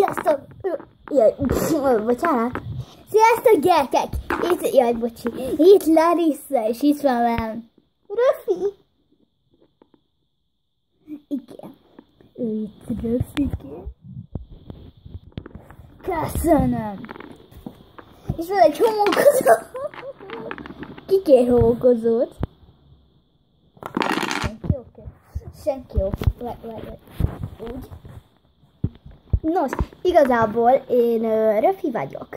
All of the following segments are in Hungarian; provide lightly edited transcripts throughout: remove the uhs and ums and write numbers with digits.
Sziasztok! Jaj, bocsánat. Sziasztok gyerekek! Itt, jaj, bocsi. Itt Larissa, és itt van velem Röfi. Igen. Ő itt Röfike. Köszönöm. És van egy homokozó. Ki kér homokozót? Senki, oké. Senki, oké. Úgy. Nos, igazából én Röfi vagyok.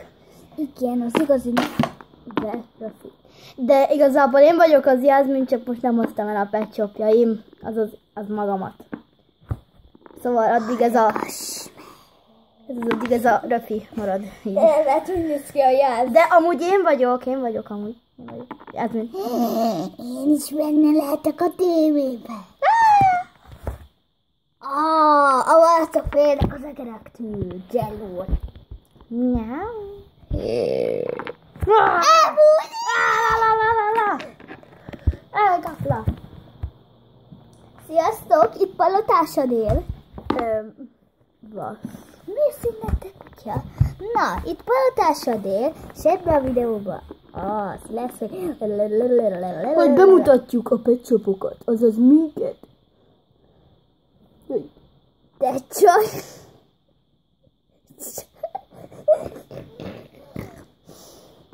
Igen, az igazi de Röfi. De igazából én vagyok az Jászmin, csak most nem hoztam el a pet shopjaim, az magamat. Szóval addig ez a Röfi marad. Lehet, hogy néz ki a Jász. De amúgy én vagyok amúgy. Jászmin. Én is benne lehetek a tévében. Avalatok félnek az egerektől, Jello. Nyáu. Elkapla. Sziasztok, itt Palotásadél. Miért színlette kutya? Na, itt Palotásadél, és ebben a videóban az lesz, hogy bemutatjuk a pet shopokat, azaz minket. De csaj.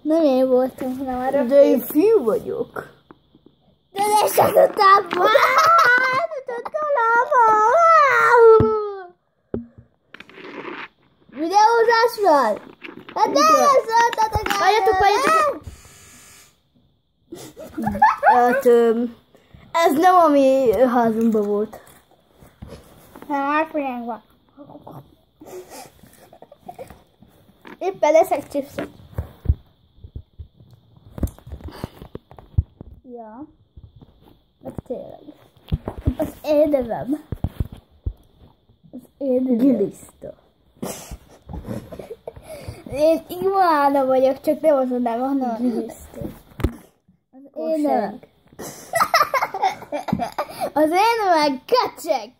Nem én voltam, hanem a Röfi. De én fiú vagyok. De ne se tudtam. Videózás van? Hát ne szóltatok el! Várjatok! Hát, ez nem a mi házunkban volt. Nem, árfényánk van. Éppen leszek chipset. Ja. Ez tényleg. Az édevem. Giliszta. Én Ivana vagyok, csak nem azt mondám, hanem Giliszta. az én nevem. Az én nevem Köcsög.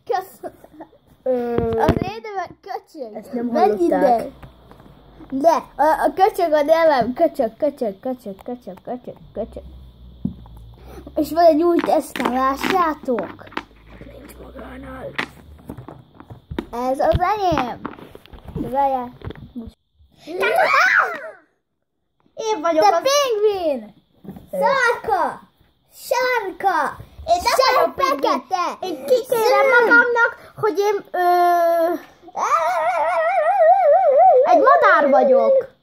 Az én nevem Köcsög. Ezt nem Menj hallották. ide. De, a Köcsög a nevem. Köcsög. És van egy új tesztem, lássátok? Nincs magánál. Ez az enyém. Várjál. Én vagyok Te az... pingvin! Szarka! Sárka! Én nem vagyok fekete! Én kikérem magamnak, hogy én... Egy madár vagyok.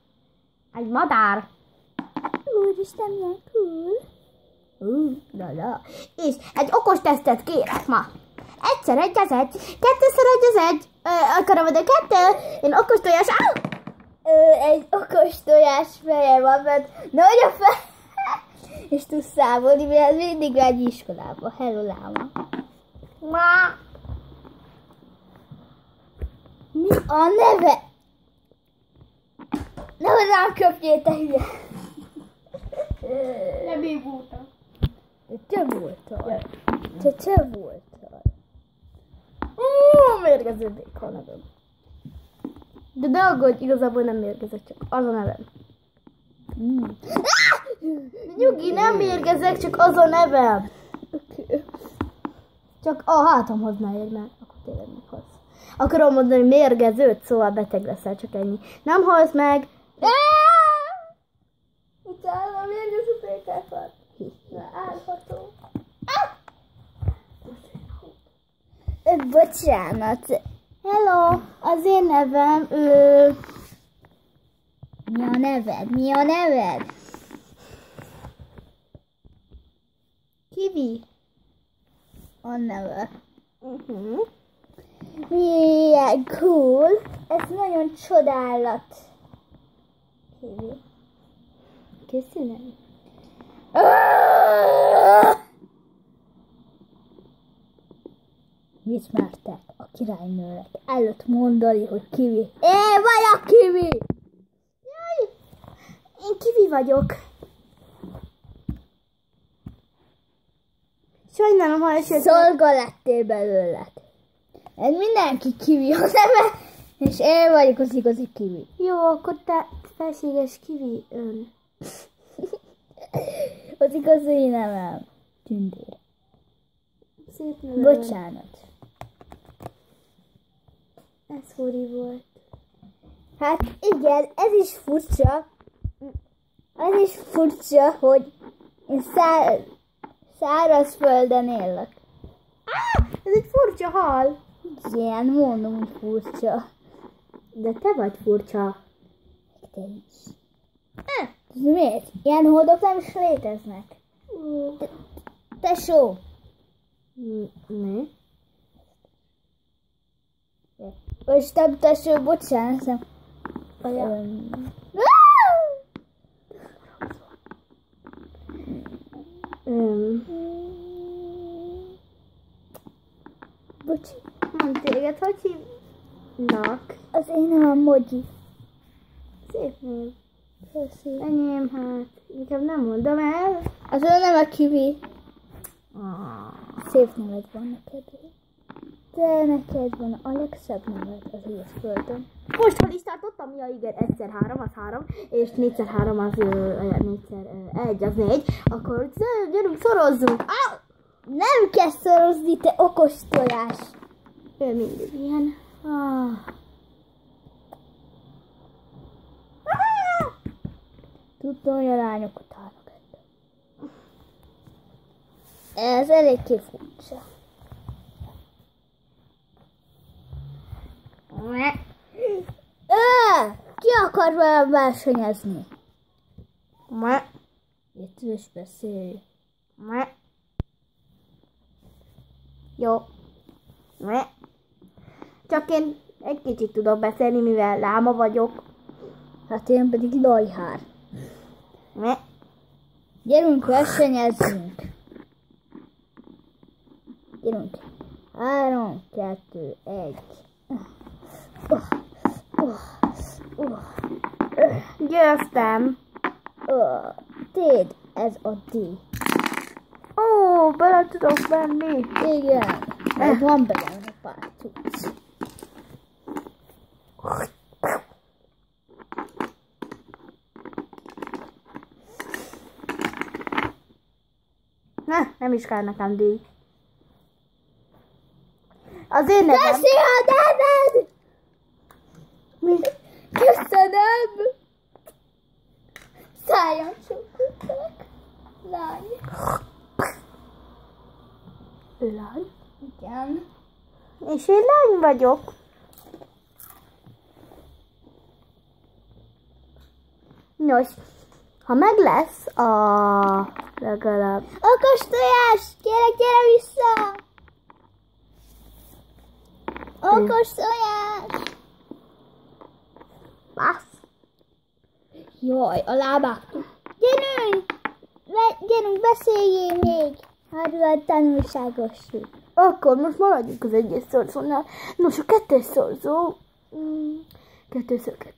Egy madár. Úristen, milyen cool! La. És egy okos tesztet kérek ma. Egyszer egy az egy, kettőszer egy az egy. Akarom oda kettő, én okos tojás. Egy okos tojás feje van, mert nagy a fej, és tudsz számolni, mert mindig megy iskolába. Hello, láma. Mi a neve? Nehogy rám köpjél, te hülye! Nem én voltam. Te voltál. Te voltál. Mérgeződik a nevem. De ne aggódj, igazából nem mérgezek, csak az a nevem. Nyugi, nem mérgezek, csak az a nevem. Okay. Csak a hátamhoz ne érj, mert akkor tényleg meghalsz. Akarom mondani mérgezőt, szóval beteg leszel, csak ennyi. Nem halsz meg. Utána mérgező pékákat. Állható. Bocsánat. Hello, az én nevem, Mi a neved? Mi a neved? Kiwi. A neve. Milyen cool. Ez nagyon csodálat. Kiwi. Köszönöm. Mit mertek a királynőnek előtt mondani, hogy Kiwi? Én vagyok Kiwi! Jaj, én Kiwi vagyok. Sajnálom, ha esetleg... Szolga lettél belőled. Ez mindenki Kiwi a neve, és És én vagyok az igazi kiwi. Jó, akkor te felséges kiwi ön. Az igazi nevem. Tündér. Szép neve. Bocsánat. Ez furi volt. Hát igen, ez is furcsa. Ez is furcsa, hogy én száraz földön élek. Ez egy furcsa hal. Igen, mondom, hogy furcsa. De te vagy furcsa. Te is. Miért? Ilyen holdok nem is léteznek. Tesó! Mi? Vagy nem tesó, bocsánat, nem. Bocsi. Téged hogy hívnak? Az én nevem Mogyi. Szép név. Köszi. Enyém, hát inkább nem mondom el. Az ő neve Kiwi. Szép neved van neked. De neked van a legszebb neved az egész földön. Most hol is tartottam? Ja igen, 1x3 az 3, és 4x3 az 1 az 4. Akkor gyerünk szorozzunk. Nem kell szorozni, te okos tojás. Ő mindig ilyen. Tudtam, hogy a lányok utálnak ettől. Ez eléggé furcsa. Ki akar velem versenyezni? Itt is beszélj. Jó. Csak én egy kicsit tudok beszélni, mivel láma vagyok. Hát én pedig lajhár. Gyerünk, versenyezzünk. Gyerünk. 3, 2, 1. Győztem. Téd, ez a D. Ó, bele tudok menni. Igen. Mert van benne pár cucc. Nem is kell nekem díj. Az én nevem. Köszi a neved! Mi? Köszönöm! Szálljon sokutak. Lány. Ő lány? Igen. És én lány vagyok. Nos, ha meg lesz a legalább... Okos tojás! Kérek, gyere vissza! Okos tojás! Lász? Jaj, a lábáktól. Gyerünk, beszéljél még! Arról tanulságosít. Akkor most maradjunk az egyes szorzónál. Nos, a kettes szorzó... 2x2.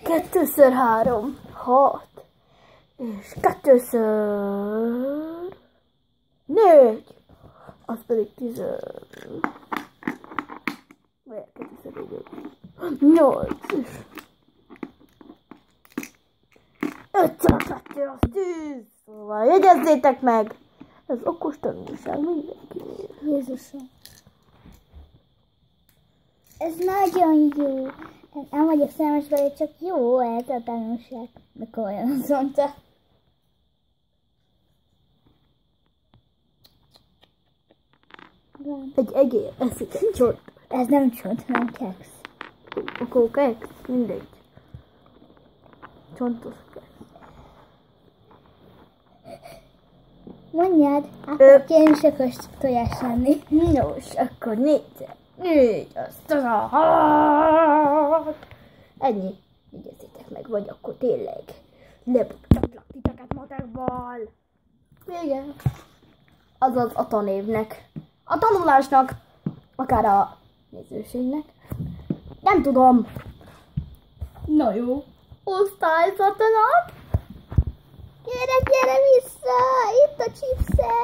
2x3, 6. És 2x4. Az pedig 10. Vagy 2x4. 8. 5x2 az 10. Szóval jegyezzétek meg! Ez okos tanulság mindenki. Jézusom. Ez nagyon jó. Nem vagyok szemes vele, csak jó ez a tanulság. De komolyan azt mondta. Egy egér eszik egy csont. Ez nem csont, hanem keksz. Akkor keksz, mindegy. Csontos keksz. Mondjad, akkor én is akarsz tojás lenni. Nos, akkor 4, azt az a 6. Ennyi. Jegyezzétek meg, vagy akkor tényleg lebuktatlak titeket matekból. Igen. Azaz a tanévnek. A tanulásnak. Akár a nézőségnek. Nem tudom. Na jó. Osztályzatnak. Gyere vissza! Itt a chipsze!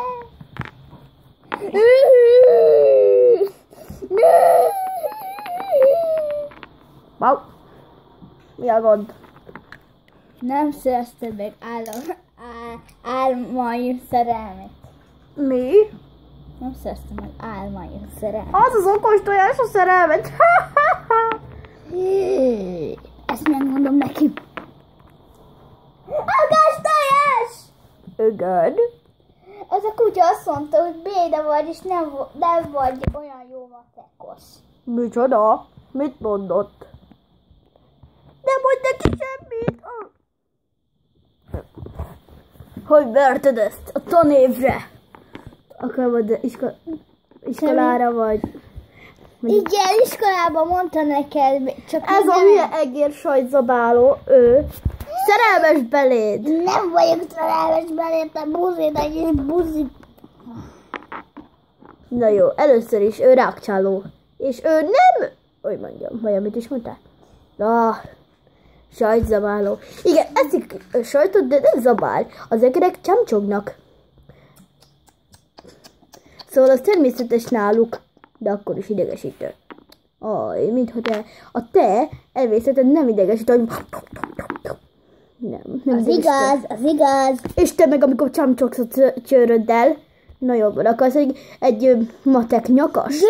Mi a gond? Nem szerezted meg álmaim szerelmet. Mi? Nem szereztem meg álmaim szerelmet. Az az okos tojás a szerelmet. Ezt megmondom neki. Okos tojás! Igen. Az a kutya azt mondta, hogy béda vagy, és nem vagy olyan jó matekos. Micsoda? Mit mondott? Nem mondj neki semmit. Hogy verted ezt a tanévre? Akarod iskolára vagy? Igen, iskolában mondta neked, csak Ez a hülye egér sajtzabáló, ő szerelmes beléd. nem vagyok szerelmes beléd, te buzi, de egy buzi. Na jó, először is ő rákcsáló. És ő nem... Hogy mondjam, vagy amit is mondtál? Sajtzabáló. Igen, eszik sajtot, de nem zabál. Az egerek csámcsognak. Szóval az természetes náluk, de akkor is idegesítő. Mintha te elvészeted nem idegesítő, hogy... Nem Az igaz, az igaz. És te meg, amikor csámcsogsz a csőröddel, na jobban akarsz egy matek nyakas?